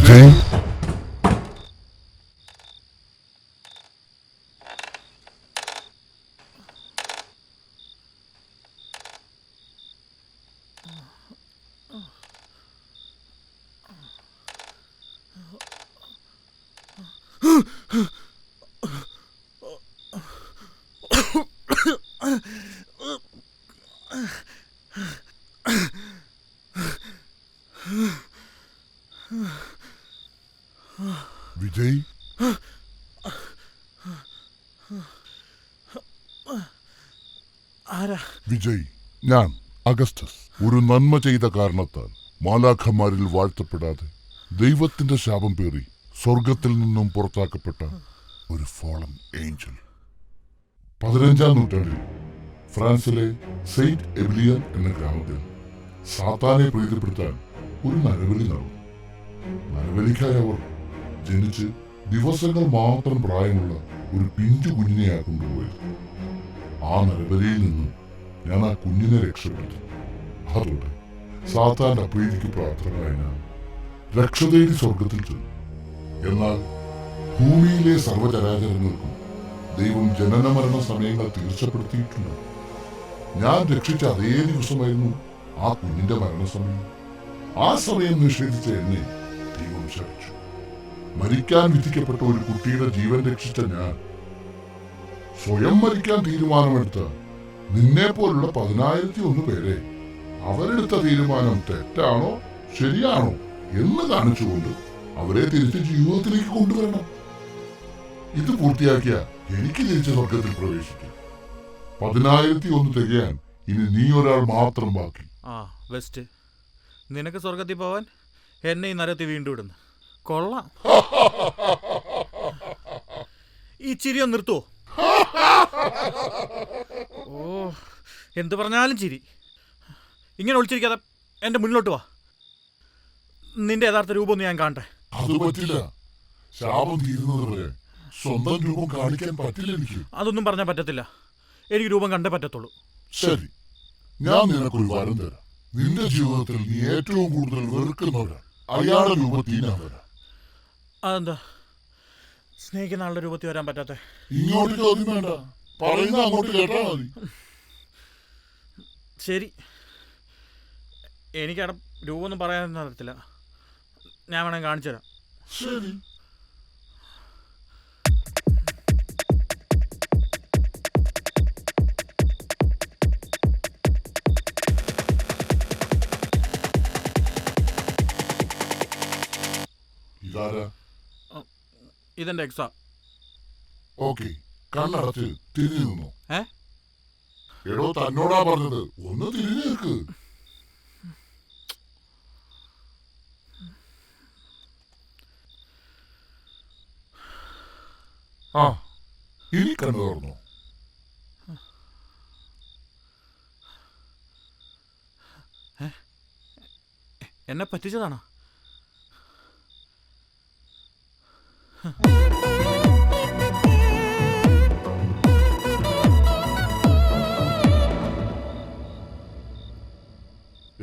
വിജയ് വിജയ് വിജയ്, ഞാൻ അഗസ്റ്റസ്. ഒരു നന്മ ചെയ്ത കാരണത്താൽ മാലാഖമാരിൽ വാഴ്ത്തപ്പെടാതെ ദൈവത്തിന്റെ ശാപം പേറി സ്വർഗത്തിൽ നിന്നും പുറത്താക്കപ്പെട്ട ഒരു ഫോളൻ ഏഞ്ചൽ. 15-ാം നൂറ്റാണ്ടിൽ ഫ്രാൻസിലെ സെയിന്റ് എബിലിയൻ എന്ന ഗ്രാമത്തിൽ സാത്താനെ പ്രീതിപ്പെടുത്താൻ ഒരു നരബലി നടന്നു. നരബലിക്കായി അവർ ജനിച്ച് ദിവസങ്ങൾ മാത്രം പ്രായമുള്ള ഒരു പിഞ്ചു കുഞ്ഞിനെയാ കൊണ്ടുപോയത്. ആ നരബലിയിൽ നിന്നും ഞാൻ ആ കുഞ്ഞിനെ രക്ഷപ്പെടുത്തി. അതോടെ സാത്താന്റെ അപ്രീതിക്ക് പ്രാർത്ഥനയായി ഞാൻ രക്ഷ തേടി സ്വർഗത്തിൽ ചെന്നു. എന്നാൽ ഭൂമിയിലെ സർവ്വചരാചരങ്ങൾക്കും ദൈവം ജനന മരണ സമയങ്ങൾ തീർച്ചപ്പെടുത്തിയിട്ടുണ്ട്. ഞാൻ രക്ഷിച്ച അതേ ദിവസമായിരുന്നു ആ കുഞ്ഞിന്റെ മരണസമയം. ആ സമയം നിഷേധിച്ച എന്നെ ദൈവം ശപിച്ചു. മരിക്കാൻ വിധിക്കപ്പെട്ട ഒരു കുട്ടിയുടെ ജീവൻ രക്ഷിച്ച ഞാൻ സ്വയം മരിക്കാൻ തീരുമാനമെടുത്ത നിന്നെ പോലുള്ള 10,001 പേരെ അവരെടുത്ത തീരുമാനം തെറ്റാണോ ശരിയാണോ എന്ന് കാണിച്ചുകൊണ്ട് അവരെ തിരിച്ച് ജീവിതത്തിലേക്ക് കൊണ്ടുവരണം. ഇത് പൂർത്തിയാക്കിയ എനിക്ക് തിരിച്ച് സ്വർഗത്തിൽ പ്രവേശിക്കാം. 10,001 തികയാൻ ഇനി നീ ഒരാൾ മാത്രം ബാക്കി. വെസ്റ്റ്, നിനക്ക് സ്വർഗത്തിൽ പോവാൻ എന്നെ ഈ നരകത്തിൽ വീണ്ടും ഇടുന്നു. കൊള്ളാം. ഈ ചിരിയൊന്ന് നിർത്തുവോ? ഓ, എന്ത് പറഞ്ഞാലും ചിരി. ഇങ്ങനെ ഒളിച്ചിരിക്കാതെ എന്റെ മുന്നിലോട്ട് വാ. നിന്റെ യഥാർത്ഥ രൂപം ഒന്ന് ഞാൻ കാണട്ടെ. അത് പറ്റില്ല. ശാപം തീരുന്നത് വരെ സ്വന്തം രൂപം കാണിക്കാൻ പറ്റില്ല എനിക്ക്. അതൊന്നും പറഞ്ഞാൽ പറ്റത്തില്ല. എനിക്ക് രൂപം കണ്ടേ പറ്റത്തുള്ളൂ. ശരി, ഞാൻ നിനക്കൊരു വരം തരാം. നിന്റെ ജീവിതത്തിൽ നീ ഏറ്റവും കൂടുതൽ വെറുക്കുന്നവരാ അയാളുടെ രൂപത്തിൽ ഞാൻ വരാം. അതെന്താ സ്നേഹിക്കുന്ന ആളുടെ രൂപത്തിൽ വരാൻ പറ്റാത്ത? ഇങ്ങോട്ട് ചോദ്യം വേണ്ട, പറയുന്ന അങ്ങോട്ട് കേട്ടാ മതി. ശരി, എനിക്കവിടെ രൂപമൊന്നും പറയാനൊന്നും അറിയത്തില്ല. ഞാൻ വേണമെങ്കിൽ കാണിച്ചു തരാം. ശരി. ഇതെന്റെ എക്സാ. ഓക്കെ, കണ്ണടച്ച് തിരിഞ്ഞു നിന്നു. എടോ, തന്നോടാ പറഞ്ഞത്, ഒന്ന് തിരിഞ്ഞു നിൽക്ക്. ഇനി കണ്ണു തുറന്നു. എന്നെ പറ്റിച്ചതാണോ?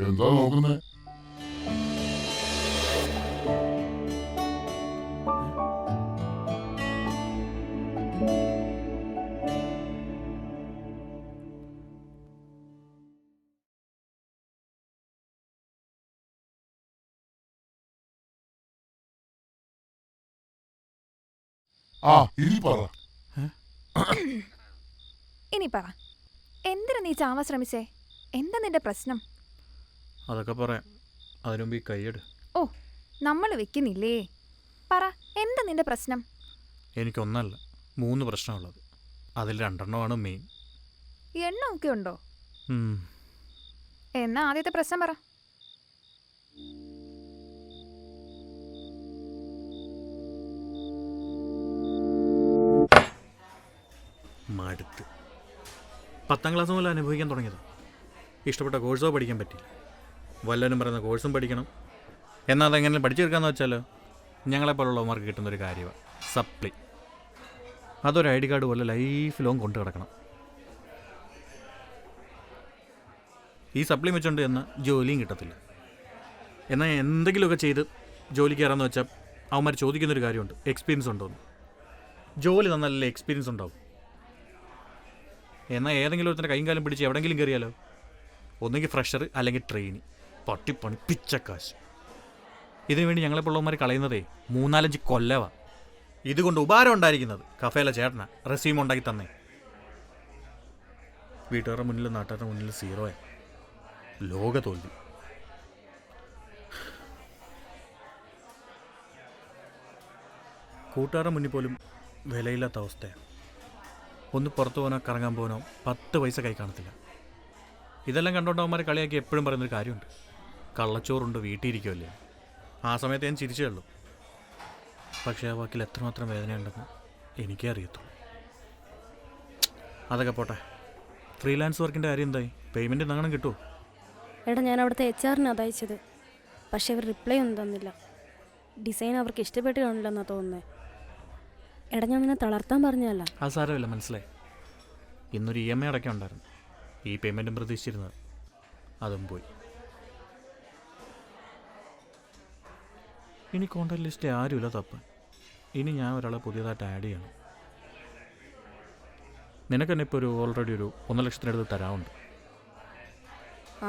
എന്താ നോക്കുന്നേ? ഇനി പറ, എന്തിനാ നീ ചാവാൻ ശ്രമിച്ചേ? എന്താ നിന്റെ പ്രശ്നം? അതൊക്കെ പറയാം, അതിനുമ്പ് ഈ കൈയ്യട്. ഓ, നമ്മൾ വെക്കുന്നില്ലേ? പറ, എന്താ നിന്റെ പ്രശ്നം? എനിക്കൊന്നല്ല, 3 പ്രശ്നമുള്ളത്. അതിൽ 2 മെയിൻ. എണ്ണമൊക്കെ ഉണ്ടോ? എന്നാ ആദ്യത്തെ പ്രശ്നം പറ. മടുത്ത് 10ാം ക്ലാസ് മുതൽ അനുഭവിക്കാൻ തുടങ്ങിയത്. ഇഷ്ടപ്പെട്ട കോഴ്സോ പഠിക്കാൻ പറ്റില്ല. വല്ലവരും പറയുന്ന കോഴ്സും പഠിക്കണം. എന്നാൽ അതെങ്ങനെ പഠിച്ചെടുക്കാമെന്ന് വെച്ചാൽ ഞങ്ങളെപ്പോലുള്ളവന്മാർക്ക് കിട്ടുന്നൊരു കാര്യമാണ് സപ്ലി. അതൊരു ID കാർഡ് പോലെ ലൈഫ് ലോങ് കൊണ്ടു കിടക്കണം. ഈ സപ്ലി വെച്ചുകൊണ്ട് എന്നാൽ ജോലിയും കിട്ടത്തില്ല. എന്നാൽ എന്തെങ്കിലുമൊക്കെ ചെയ്ത് ജോലിക്ക് കയറാമെന്ന് വെച്ചാൽ അവന്മാർ ചോദിക്കുന്നൊരു കാര്യമുണ്ട്, എക്സ്പീരിയൻസ് ഉണ്ടോയെന്ന്. ജോലി തന്നാലല്ലേ എക്സ്പീരിയൻസ് ഉണ്ടാവും. എന്നാൽ ഏതെങ്കിലും ഒരുത്തന്നെ കൈയും കാലം പിടിച്ച് എവിടെയെങ്കിലും കയറിയാലോ? ഒന്നുകിൽ ഫ്രഷർ അല്ലെങ്കിൽ ട്രെയിനി, പട്ടിപ്പണി, പിച്ചക്കാശ്. ഇതിനു വേണ്ടി ഞങ്ങളെപ്പോഴുള്ളവന്മാർ കളയുന്നതേ 3-4 കൊല്ലമാണ്. ഇതുകൊണ്ട് ഉപകാരം ഉണ്ടായിരിക്കുന്നത് കഫേലെ ചേട്ടനാ റെസ്യൂം ഉണ്ടാക്കി തന്നേ. വീട്ടുകാരുടെ മുന്നിലും നാട്ടുകാരുടെ മുന്നിലും സീറോയാ, ലോക തോൽവി. കൂട്ടുകാരുടെ മുന്നിൽ പോലും വിലയില്ലാത്ത അവസ്ഥയാണ്. ഒന്ന് പുറത്തു പോകാനോ കറങ്ങാൻ പോകാനോ 10 പൈസ കൈ കാണത്തില്ല. ഇതെല്ലാം കണ്ടോണ്ടവന്മാരെ കളിയാക്കി എപ്പോഴും പറയുന്നൊരു കാര്യമുണ്ട്, കള്ളച്ചോറുണ്ട് വീട്ടിൽ ഇരിക്കുമല്ലേ. ആ സമയത്ത് ഞാൻ ചിരിച്ചേ ഉള്ളൂ. പക്ഷേ ആ വാക്കിൽ എത്രമാത്രം വേദനയുണ്ടെന്ന് എനിക്കേ അറിയത്തുള്ളൂ. അതൊക്കെ പോട്ടെ, ഫ്രീലാൻസ് വർക്കിൻ്റെ കാര്യം എന്തായി? പേയ്മെൻറ്റ് നല്ലോണം കിട്ടുമോ? എടാ, ഞാൻ അവിടുത്തെ HR-ന് അതയച്ചത്. പക്ഷേ അവർ റിപ്ലൈ ഒന്നും തന്നില്ല. ഡിസൈൻ അവർക്ക് ഇഷ്ടപ്പെട്ടിട്ടുണ്ടെന്നാണ് തോന്നുന്നത്. എടാ, ഞാൻ നിന്നെ തളർത്താൻ പറഞ്ഞതല്ല. അത് സാരമില്ല, മനസ്സിലായി. ഇന്നൊരു EMI അടക്കം ഉണ്ടായിരുന്നു. ഈ പേയ്മെൻറ്റും പ്രതീക്ഷിച്ചിരുന്നത്, അതും പോയി. ഇനി കോൺടാക്ട് ലിസ്റ്റ് ആരുമില്ല തപ്പാൻ. ഇനി ഞാൻ ഒരാളെ പുതിയതായിട്ട് ആഡ് ചെയ്യണം. നിനക്കെന്നെ ഇപ്പോൾ ഓൾറെഡി ഒരു 1 ലക്ഷത്തിനടുത്ത് തരാറുണ്ട്.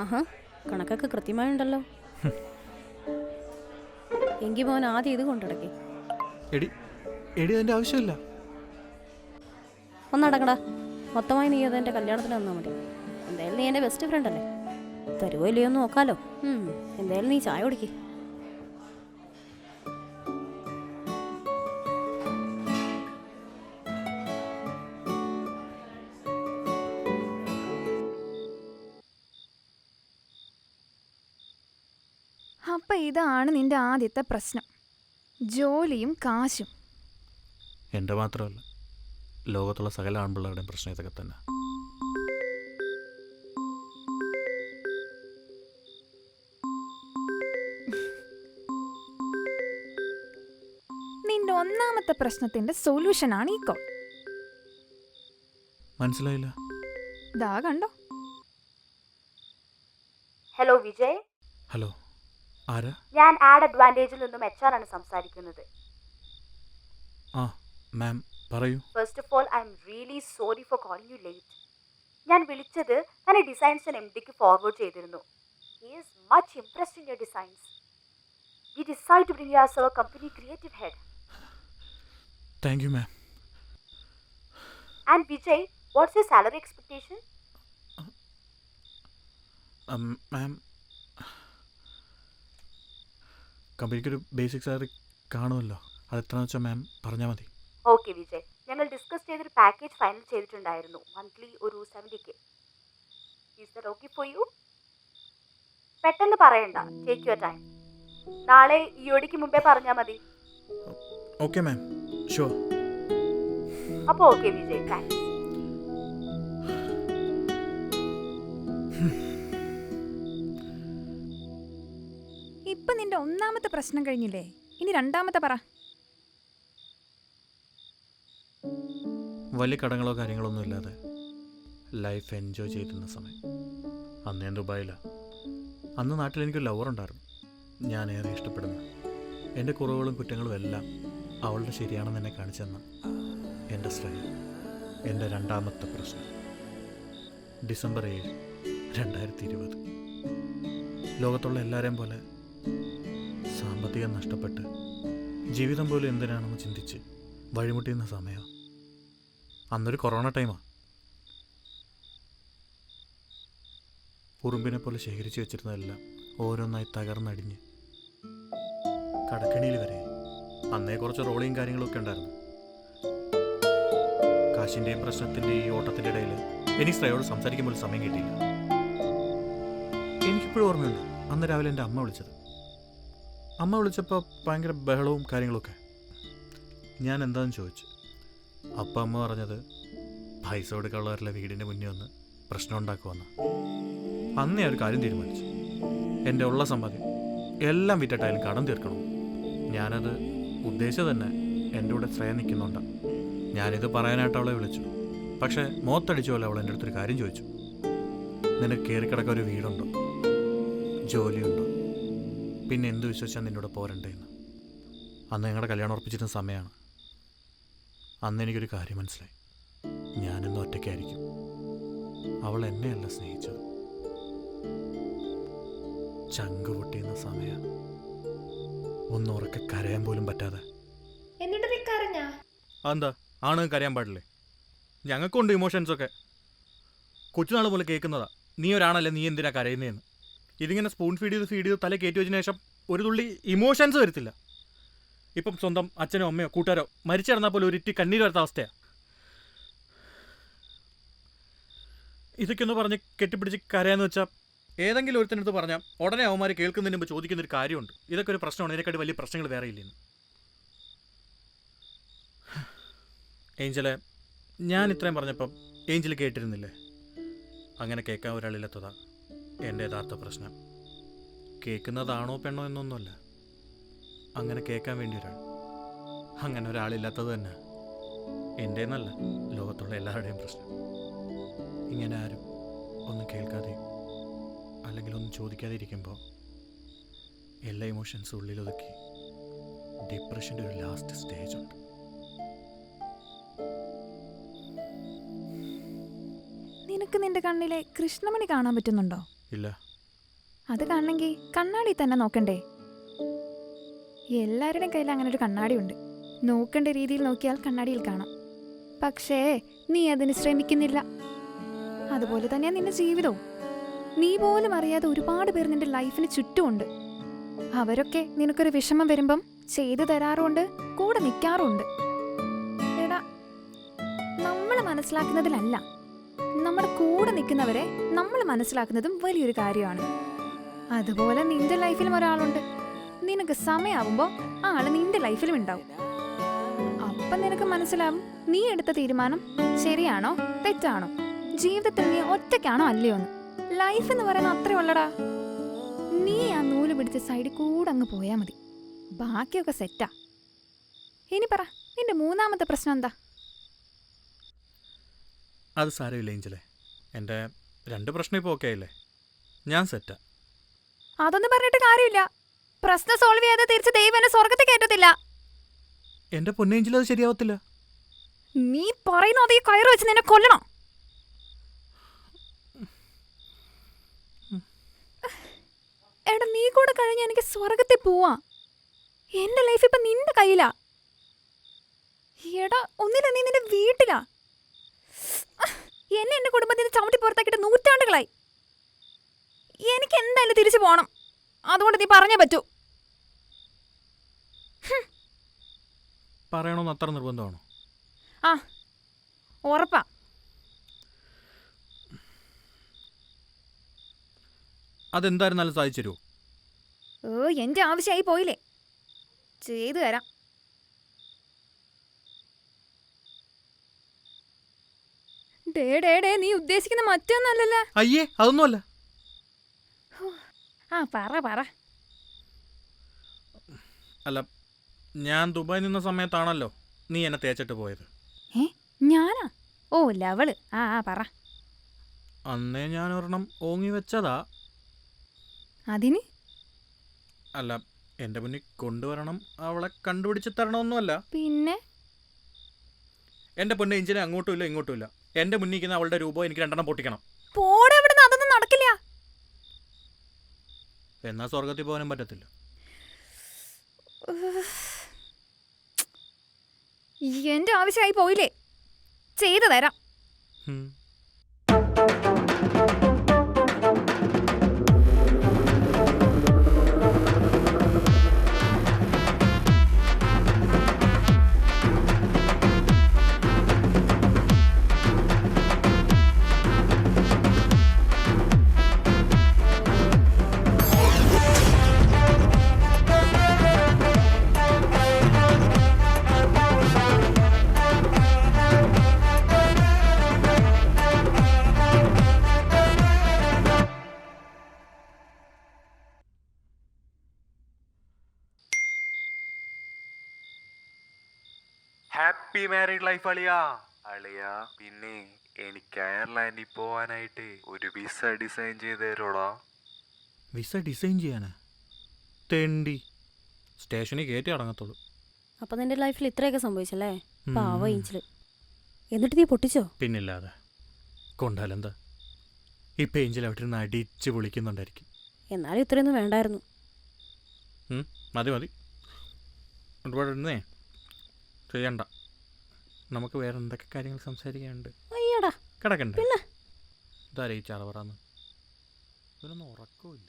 ആഹാ, കണക്കൊക്കെ കൃത്യമായുണ്ടല്ലോ. എങ്കിൽ മോൻ ആദ്യം ഇത് കൊണ്ടിടക്കേ. എടി അതിൻ്റെ ആവശ്യമില്ല. ഒന്നടക്കടാ, മൊത്തമായി നീ അതെൻ്റെ കല്യാണത്തിന് വന്നാൽ മതി. എന്തായാലും നീ എൻ്റെ ബെസ്റ്റ് ഫ്രണ്ട് അല്ലേ, തരുമോ ഇല്ലയോ എന്ന് നോക്കാലോ. എന്തായാലും നീ ചായ കുടിക്കേ. അപ്പം ഇതാണ് നിന്റെ ആദ്യത്തെ പ്രശ്നം, ജോലിയും കാശും. എൻ്റെ മാത്രമല്ല, ലോകത്തുള്ള സകല ആൺപിള്ളേരുടെയും പ്രശ്നം ഇതൊക്കെ തന്നെ. നിന്റെ ഒന്നാമത്തെ പ്രശ്നത്തിന്റെ സൊല്യൂഷനാണ് ഈ കോൾ. മനസ്സിലായില്ല? ദാ കണ്ടോ. ഹലോ വിജയ്, ഹലോ, ആരാ? ഞാൻ ആഡ് അഡ്വാൻറ്റേജിൽ നിന്നും HR ആണ് സംസാരിക്കുന്നത്. ആ മാം, പറയൂ. First of all, I'm really sorry for calling you late. ഞാൻ വിളിച്ചത് ഞാൻ ഡിസൈൻസ് MDക്ക് ഫോർവേഡ് ചെയ്തിരുന്നു. He is much impressed in your designs. We decide to bring you as our company creative head. Thank you ma'am. And Vijay, what's your salary expectation? Ma'am, കമ്പനിക്കൊരു basic salary കാണുമല്ലോ, അത് എത്രയാണെന്ന് വെച്ചാൽ മാം പറഞ്ഞാൽ മതി. ഓക്കെ വിജയ്, ഞങ്ങൾ ഡിസ്കസ് ചെയ്തൊരു പാക്കേജ് ഫൈനൽ ചെയ്തിട്ടുണ്ടായിരുന്നു. മന്ത്ലി ഒരു 70K. Is that okay for you? പെട്ടെന്ന് പറയണ്ട, ടേക്ക് യുവർ ടൈം. നാളെ EODക്ക് മുമ്പേ പറഞ്ഞാൽ മതി. Okay ma'am, sure. അപ്പോൾ ഓക്കെ വിജയ്, താങ്ക്സ്. ഇപ്പൊ നിന്റെ ഒന്നാമത്തെ പ്രശ്നം കഴിഞ്ഞില്ലേ, ഇനി രണ്ടാമത്തെ പറ. വലിയ കടങ്ങളോ കാര്യങ്ങളോ ഒന്നും ഇല്ലാതെ ലൈഫ് എൻജോയ് ചെയ്തിരുന്ന സമയം. അന്ന് ഞാൻ ദുബായിലാണ്. അന്ന് നാട്ടിൽ എനിക്കൊരു ലവർ ഉണ്ടായിരുന്നു, ഞാൻ ഏറെ ഇഷ്ടപ്പെടുന്ന. എൻ്റെ കുറവുകളും കുറ്റങ്ങളും എല്ലാം അവളുടെ ശരിയാണെന്ന് എന്നെ കാണിച്ചെന്ന എൻ്റെ ശ്രേയ. എൻ്റെ രണ്ടാമത്തെ പ്രശ്നം ഡിസംബർ 7, 2020. ലോകത്തുള്ള എല്ലാവരെയും പോലെ സാമ്പത്തികം നഷ്ടപ്പെട്ട് ജീവിതം പോലും എന്തിനാണെന്ന് ചിന്തിച്ച് വഴിമുട്ടിയുന്ന സമയമാണ്. അന്നൊരു കൊറോണ ടൈമാണ്. ഉറുമ്പിനെ പോലെ ശേഖരിച്ച് വെച്ചിരുന്നതെല്ലാം ഓരോന്നായി തകർന്നടിഞ്ഞ് കടക്കണിയിൽ വരെ. അന്നേ കുറച്ച് റോളിയും കാര്യങ്ങളൊക്കെ ഉണ്ടായിരുന്നു. കാശിൻ്റെയും പ്രശ്നത്തിൻ്റെയും ഈ ഓട്ടത്തിൻ്റെ ഇടയിൽ എനിക്ക് ശ്രേയോട് സംസാരിക്കുമ്പോൾ സമയം കിട്ടിയില്ല. എനിക്കിപ്പോഴും ഓർമ്മയുണ്ട് അന്ന് രാവിലെ എൻ്റെ അമ്മ വിളിച്ചത്. അമ്മ വിളിച്ചപ്പോൾ ഭയങ്കര ബഹളവും കാര്യങ്ങളൊക്കെ. ഞാൻ എന്താണെന്ന് ചോദിച്ചു. അപ്പം അമ്മ പറഞ്ഞത് പൈസ കൊടുക്കാനുള്ളവരുടെ വീടിൻ്റെ മുന്നിൽ വന്ന് പ്രശ്നം ഉണ്ടാക്കുമെന്ന്. അന്ന് ഞാൻ ഒരു കാര്യം തീരുമാനിച്ചു. എൻ്റെ ഉള്ള സമ്പാദ്യം എല്ലാം വിറ്റിട്ടായാലും കടം തീർക്കണം. ഞാനത് ഉദ്ദേശിച്ചത് തന്നെ എൻ്റെ കൂടെ ശ്രേയ നിൽക്കുന്നുണ്ടാണ്. ഞാനിത് പറയാനായിട്ട് അവളെ വിളിച്ചു. പക്ഷേ മോത്തടിച്ച പോലെ അവൾ എൻ്റെ അടുത്തൊരു കാര്യം ചോദിച്ചു. നിനക്ക് കയറിക്കിടക്കാൻ ഒരു വീടുണ്ടോ, ജോലിയുണ്ടോ, പിന്നെ എന്ത് വിശ്വസിച്ചാൽ നിന്നോട് പോരണ്ടേന്ന്. അന്ന് ഞങ്ങളുടെ കല്യാണം ഉറപ്പിച്ചിരുന്ന സമയമാണ്. അന്ന് എനിക്കൊരു കാര്യം മനസ്സിലായി, ഞാനെന്നും ഒറ്റയ്ക്കായിരിക്കും. അവൾ എന്നെയല്ല സ്നേഹിച്ചത്. ചങ്ക് പൊട്ടിയുന്ന സമയം, ഒന്നുറക്കെ കരയാൻ പോലും പറ്റാതെ. എന്നിട്ട് നീ കരഞ്ഞാ? അതെന്താ, ആണ് കരയാൻ പാടില്ലേ? ഞങ്ങൾക്കുണ്ട് ഇമോഷൻസൊക്കെ. കൊച്ചുനാൾ പോലെ കേൾക്കുന്നതാ, നീ ഒരാണല്ലേ, നീ എന്തിനാ കരയുന്നതെന്ന്. ഇതിങ്ങനെ സ്പൂൺ ഫീഡ് ചെയ്ത് തല കയറ്റി വെച്ചതിന് ശേഷം ഒരു തുള്ളി ഇമോഷൻസ് വരത്തില്ല. ഇപ്പം സ്വന്തം അച്ഛനോ അമ്മയോ കൂട്ടുകാരോ മരിച്ചിറന്നാൽ പോലും ഒരു ഇറ്റി കണ്ണീര് വരാത്ത അവസ്ഥയാണ്. ഇതൊക്കെ ഒന്ന് പറഞ്ഞ് കെട്ടിപ്പിടിച്ച് കരയാന്ന് വെച്ചാൽ ഏതെങ്കിലും ഒരുത്തിനടുത്ത് പറഞ്ഞാൽ ഉടനെ അവന്മാർ കേൾക്കുന്നതിന് മുമ്പ് ചോദിക്കുന്നൊരു കാര്യമുണ്ട്, ഇതൊക്കെ ഒരു പ്രശ്നമാണ്, ഇതിനെക്കാട്ടി വലിയ പ്രശ്നങ്ങൾ വേറെ ഇല്ലെന്ന്. ഏഞ്ചലെ, ഞാൻ ഇത്രയും പറഞ്ഞപ്പം ഏഞ്ചൽ കേട്ടിരുന്നില്ലേ? അങ്ങനെ കേൾക്കാൻ ഒരാളില്ലാത്തതാ എൻ്റെ യഥാർത്ഥ പ്രശ്നം. കേൾക്കുന്നതാണോ പെണ്ണോ എന്നൊന്നുമല്ല, അങ്ങനെ കേൾക്കാൻ വേണ്ടി ഒരാൾ. അങ്ങനെ ഒരാളില്ലാത്തത് തന്നെ എൻ്റെ എന്നല്ല, ലോകത്തുള്ള എല്ലാവരുടെയും പ്രശ്നം. ഇങ്ങനെ ആരും ഒന്നും കേൾക്കാതെയും അല്ലെങ്കിൽ ഒന്നും ചോദിക്കാതെ ഇരിക്കുമ്പോൾ എല്ലാ ഇമോഷൻസും ഉള്ളിലൊതുക്കി ഡിപ്രഷൻ്റെ ഒരു ലാസ്റ്റ് സ്റ്റേജ് ഉണ്ട്. നിനക്ക് നിന്റെ കണ്ണിലെ കൃഷ്ണമണി കാണാൻ പറ്റുന്നുണ്ടോ? ഇല്ല. അത് കാണണമെങ്കിൽ കണ്ണാടി തന്നെ നോക്കണ്ടേ? എല്ലാവരുടെയും കയ്യിൽ അങ്ങനെ ഒരു കണ്ണാടി ഉണ്ട്. നോക്കേണ്ട രീതിയിൽ നോക്കിയാൽ കണ്ണാടിയിൽ കാണാം. പക്ഷേ നീ അതിന് ശ്രമിക്കുന്നില്ല. അതുപോലെ തന്നെ നിന്റെ ജീവിതവും. നീ പോലും അറിയാതെ ഒരുപാട് പേർ നിന്റെ ലൈഫിന് ചുറ്റുമുണ്ട്. അവരൊക്കെ നിനക്കൊരു വിഷമം വരുമ്പം ചെയ്തു തരാറുമുണ്ട്, കൂടെ നിൽക്കാറുമുണ്ട്. എടാ, നമ്മൾ മനസ്സിലാക്കുന്നതിലല്ല, നമ്മുടെ കൂടെ നിൽക്കുന്നവരെ നമ്മൾ മനസ്സിലാക്കുന്നതും വലിയൊരു കാര്യമാണ്. അതുപോലെ നിന്റെ ലൈഫിലും ഒരാളുണ്ട്. നിനക്ക് സമയമാവുമ്പോൾ ആള് നിന്റെ ലൈഫിലും ഉണ്ടാവും. അപ്പം നിനക്ക് മനസ്സിലാവും നീ എടുത്ത തീരുമാനം ശരിയാണോ തെറ്റാണോ, ജീവിതത്തിൽ നീ ഒറ്റയ്ക്കാണോ അല്ലയോ എന്ന്. ലൈഫ് എന്ന് പറയുന്ന അത്രേ ഉള്ളടാ. നീ ആ നൂല് പിടിച്ച സൈഡിൽ കൂടെ അങ്ങ് പോയാൽ മതി, ബാക്കിയൊക്കെ സെറ്റാ. ഇനി പറ, നിന്റെ മൂന്നാമത്തെ പ്രശ്നം എന്താ? അത് സാരമില്ല ഏഞ്ചലെ, എൻ്റെ 2 പ്രശ്നം ഇപ്പോൾ ഓക്കെ ആയില്ലേ, ഞാൻ സെറ്റാ. അതൊന്നും പറഞ്ഞിട്ട് കാര്യമില്ല. പ്രശ്നം സോൾവ് ചെയ്യാതെ തിരിച്ച് ദൈവം എന്നെ സ്വർഗത്തിൽ കയറ്റത്തില്ല. എൻ്റെ പൊന്നേഞ്ചൽ അത് ശരിയാവത്തില്ല. നീ പറയുന്ന അതേ കയറ് വെച്ച് നിന്നെ കൊല്ലണം. എടാ, നീ കൂടെ കഴിഞ്ഞ എനിക്ക് സ്വർഗത്തിൽ പോവാ. എന്റെ ലൈഫ് ഇപ്പൊ നിന്റെ കയ്യിലാ. എടാ, ഒന്നില്ല നീ നിന്റെ വീട്ടിലാ. എന്നെ എന്റെ കുടുംബത്തിന് ചവിട്ടി പുറത്താക്കിയിട്ട് നൂറ്റാണ്ടുകളായി. എനിക്ക് എന്തായാലും തിരിച്ചു പോണം. അതുകൊണ്ട് നീ പറഞ്ഞേ പറ്റൂ. പറയണമെന്ന് അത്ര നിർബന്ധമാണോ? ആ, ഉറപ്പാ. അതെന്തായിരുന്നാലും സാധിച്ചു തരുമോ? എന്റെ ആവശ്യമായി പോയില്ലേ, ചെയ്തു തരാം. ഡേ നീ ഉദ്ദേശിക്കുന്ന മറ്റൊന്നല്ലല്ലേ? അയ്യേ, അതൊന്നുമല്ല. ആ, പറ. അല്ല, ഞാൻ ദുബായ് നിന്ന സമയത്താണല്ലോ നീ എന്നെ തേച്ചിട്ട് പോയത്. ഞാനാ? ഓ, ലവള്. ആ പറ. അന്നേ ഞാൻ ഒരെണ്ണം ഓങ്ങി വെച്ചതാ. അതിന്? അല്ല, എൻ്റെ മുന്നിൽ കൊണ്ടുവരണം, അവളെ കണ്ടുപിടിച്ച് തരണമെന്നല്ല. പിന്നെ? എൻ്റെ പൊന്നെ ഇഞ്ചിനെ അങ്ങോട്ടും ഇല്ല ഇങ്ങോട്ടും ഇല്ല. എൻ്റെ മുന്നിൽ നിൽക്കുന്ന അവളുടെ രൂപം എനിക്ക് 2 പൊട്ടിക്കണം. പോടെ ഇവിടുന്ന്, അതൊന്നും നടക്കില്ല. എന്നാൽ സ്വർഗത്തിൽ പോകാനും പറ്റത്തില്ല. എന്റെ ആവശ്യമായി പോയില്ലേ, ചെയ്തു തരാം. ഹാപ്പി മാരീഡ് ലൈഫ് അളിയാ. അളിയാ, പിന്നെ എനിക്ക് അയർലാൻഡിൽ പോവാനായിട്ട് ഒരു വിസ ഡിസൈൻ ചെയ്ത് തരോടാ. വിസ ഡിസൈൻ ചെയ്യാനാ? തെണ്ടി, സ്റ്റേഷനിൽ കയറ്റി അടങ്ങത്തുള്ളൂ. അപ്പം നിന്റെ ലൈഫിൽ ഇത്രയൊക്കെ സംഭവിച്ചല്ലേ? പാവ ഏഞ്ചൽ. എന്നിട്ട് നീ പൊട്ടിച്ചോ? പിന്നില്ലാതെ കൊണ്ടാലെന്താ? ഇപ്പം ഏഞ്ചൽ അവിടെ നിന്ന് അടിച്ച് പൊളിക്കുന്നുണ്ടായിരിക്കും. എന്നാലും ഇത്രയൊന്നും വേണ്ടായിരുന്നു. മതി മതി, ഒരുപാട് ഇരുന്നേ ചെയ്യണ്ട. നമുക്ക് വേറെ എന്തൊക്കെ കാര്യങ്ങൾ സംസാരിക്കാനുണ്ട്. അയ്യടാ കിടക്കണ്ടേ? പിന്നെ ഇതാരേ ഈ ചറ പറയാന്ന്? ഇവരൊന്നും ഉറക്കമില്ല.